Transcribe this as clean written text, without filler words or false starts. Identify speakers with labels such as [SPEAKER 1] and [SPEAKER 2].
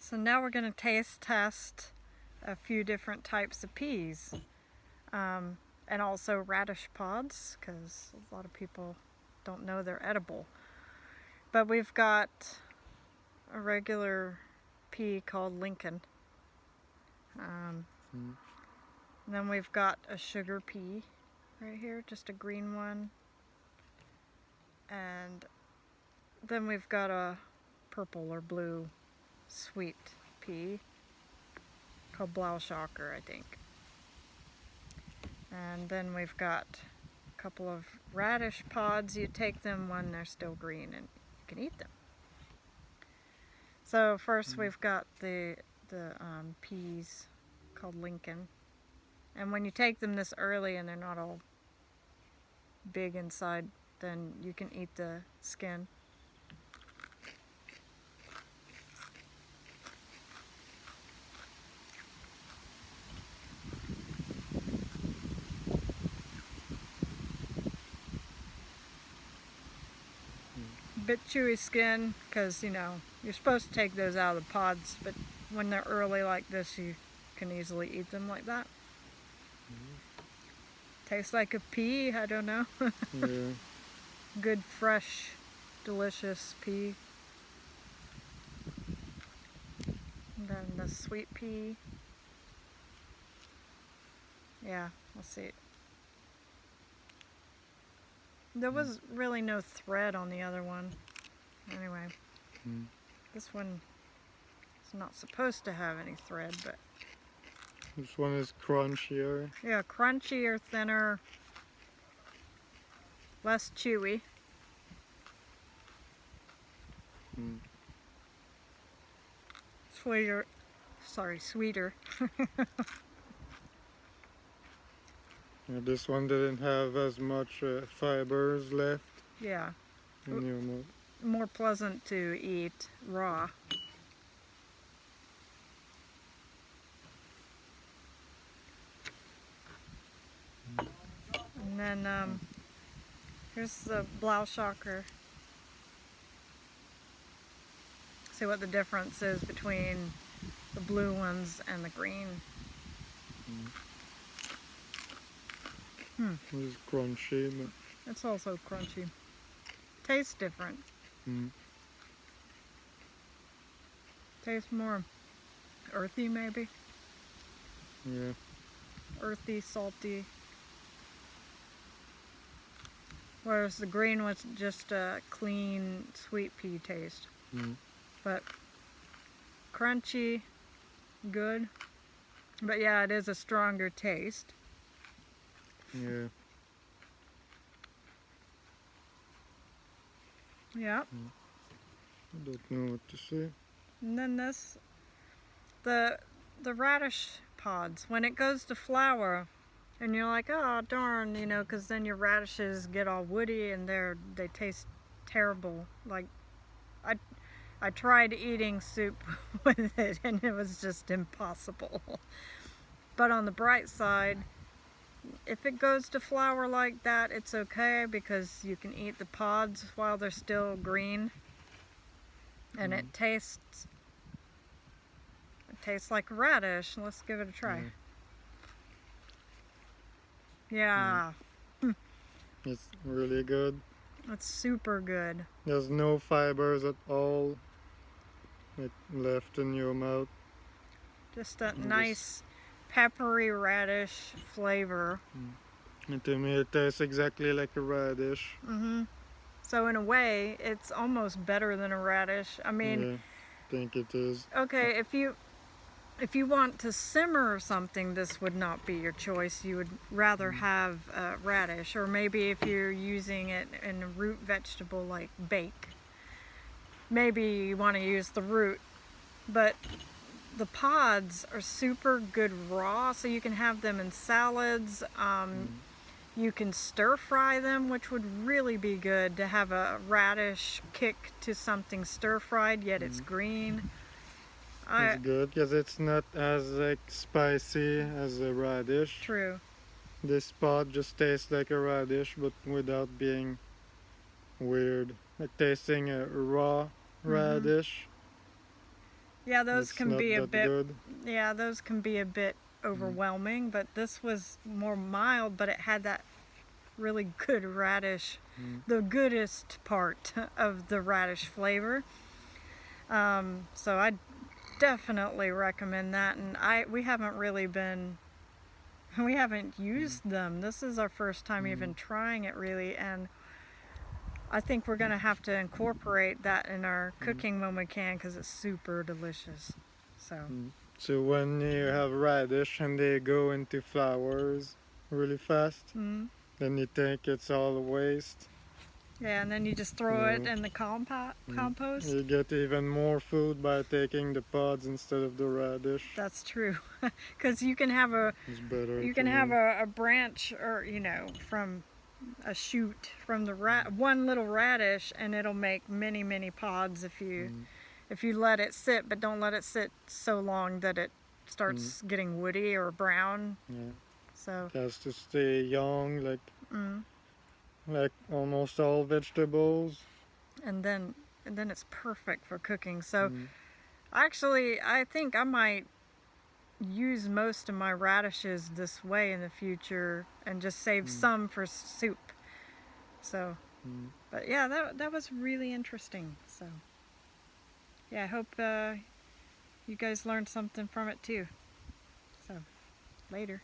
[SPEAKER 1] So now we're going to taste test a few different types of peas, and also radish pods, because a lot of people don't know they're edible. But we've got a regular pea called Lincoln. And then we've got a sugar pea right here, just a green one. And then we've got a purple or blue sweet pea called Blauschacker, I think. And then we've got a couple of radish pods. You take them when they're still green and you can eat them. So first we've got the peas called Lincoln. And when you take them this early and they're not all big inside, then you can eat the skin. Bit chewy skin, because you're supposed to take those out of the pods, but when they're early like this you can easily eat them like that. Tastes like a pea, I don't know.
[SPEAKER 2] Yeah.
[SPEAKER 1] Good fresh delicious pea. And then the sweet pea. Yeah, let's see. There was really no thread on the other one. Anyway, this one is not supposed to have any thread, but
[SPEAKER 2] This one is crunchier.
[SPEAKER 1] yeah, crunchier, thinner, less chewy. Sweeter.
[SPEAKER 2] Yeah, this one didn't have as much fibers left
[SPEAKER 1] Yeah,
[SPEAKER 2] in your mouth.
[SPEAKER 1] more pleasant to eat raw. And then here's the Blauschacker. See what the difference is between the blue ones and the green.
[SPEAKER 2] It's crunchy, but
[SPEAKER 1] It's also crunchy. Tastes different. Tastes more earthy, maybe.
[SPEAKER 2] yeah.
[SPEAKER 1] Earthy, salty. Whereas the green was just a clean, sweet pea taste. But crunchy, good. But yeah, it is a stronger taste.
[SPEAKER 2] Yeah.
[SPEAKER 1] Yeah.
[SPEAKER 2] I don't know what to say.
[SPEAKER 1] And then this, the radish pods, when it goes to flower, and you're like, oh darn, because then your radishes get all woody and they taste terrible. Like, I tried eating soup with it and it was just impossible. But on the bright side, if it goes to flower like that, it's okay, because you can eat the pods while they're still green. And it tastes like a radish. Let's give it a try. Yeah.
[SPEAKER 2] It's really good.
[SPEAKER 1] It's super good.
[SPEAKER 2] There's no fibers at all left in your mouth.
[SPEAKER 1] Just a nice peppery radish flavor.
[SPEAKER 2] And to me it tastes exactly like a radish.
[SPEAKER 1] So in a way, it's almost better than a radish. I mean,
[SPEAKER 2] Yeah, I think it is.
[SPEAKER 1] okay, if you want to simmer something, this would not be your choice. You would rather have radish, or maybe if you're using it in a root vegetable like bake, maybe you want to use the root. But the pods are super good raw, so you can have them in salads. You can stir fry them, which would really be good to have a radish kick to something stir fried, yet it's green.
[SPEAKER 2] It's good because it's not as spicy as a radish.
[SPEAKER 1] True.
[SPEAKER 2] This pod just tastes like a radish, but without being weird. Like tasting a raw radish.
[SPEAKER 1] Yeah, those
[SPEAKER 2] It's
[SPEAKER 1] can
[SPEAKER 2] not
[SPEAKER 1] be a
[SPEAKER 2] that
[SPEAKER 1] bit.
[SPEAKER 2] good.
[SPEAKER 1] Yeah, those can be a bit overwhelming, but this was more mild, but it had that really good radish, the goodest part of the radish flavor. So I definitely recommend that. And we haven't really been, we haven't used them. This is our first time even trying it really, and I think we're gonna have to incorporate that in our cooking when we can because it's super delicious. So.
[SPEAKER 2] So when you have radish and they go into flowers really fast,
[SPEAKER 1] Mm.
[SPEAKER 2] then you think it's all a waste.
[SPEAKER 1] Yeah, and then you just throw it
[SPEAKER 2] No.
[SPEAKER 1] in the compost.
[SPEAKER 2] You get even more food by taking the pods instead of the radish.
[SPEAKER 1] That's true, because you can have a
[SPEAKER 2] It's better
[SPEAKER 1] you
[SPEAKER 2] to
[SPEAKER 1] can have
[SPEAKER 2] me.
[SPEAKER 1] a branch or from a shoot from the one little radish, and it'll make many pods if you let it sit, but don't let it sit so long that it starts getting woody or brown.
[SPEAKER 2] Yeah.
[SPEAKER 1] So.
[SPEAKER 2] It has to stay young,
[SPEAKER 1] Mm.
[SPEAKER 2] like almost all vegetables.
[SPEAKER 1] And then it's perfect for cooking. So
[SPEAKER 2] Mm.
[SPEAKER 1] actually, I think I might use most of my radishes this way in the future and just save some for soup. So, but yeah, that was really interesting. So, yeah, I hope you guys learned something from it too. So, later.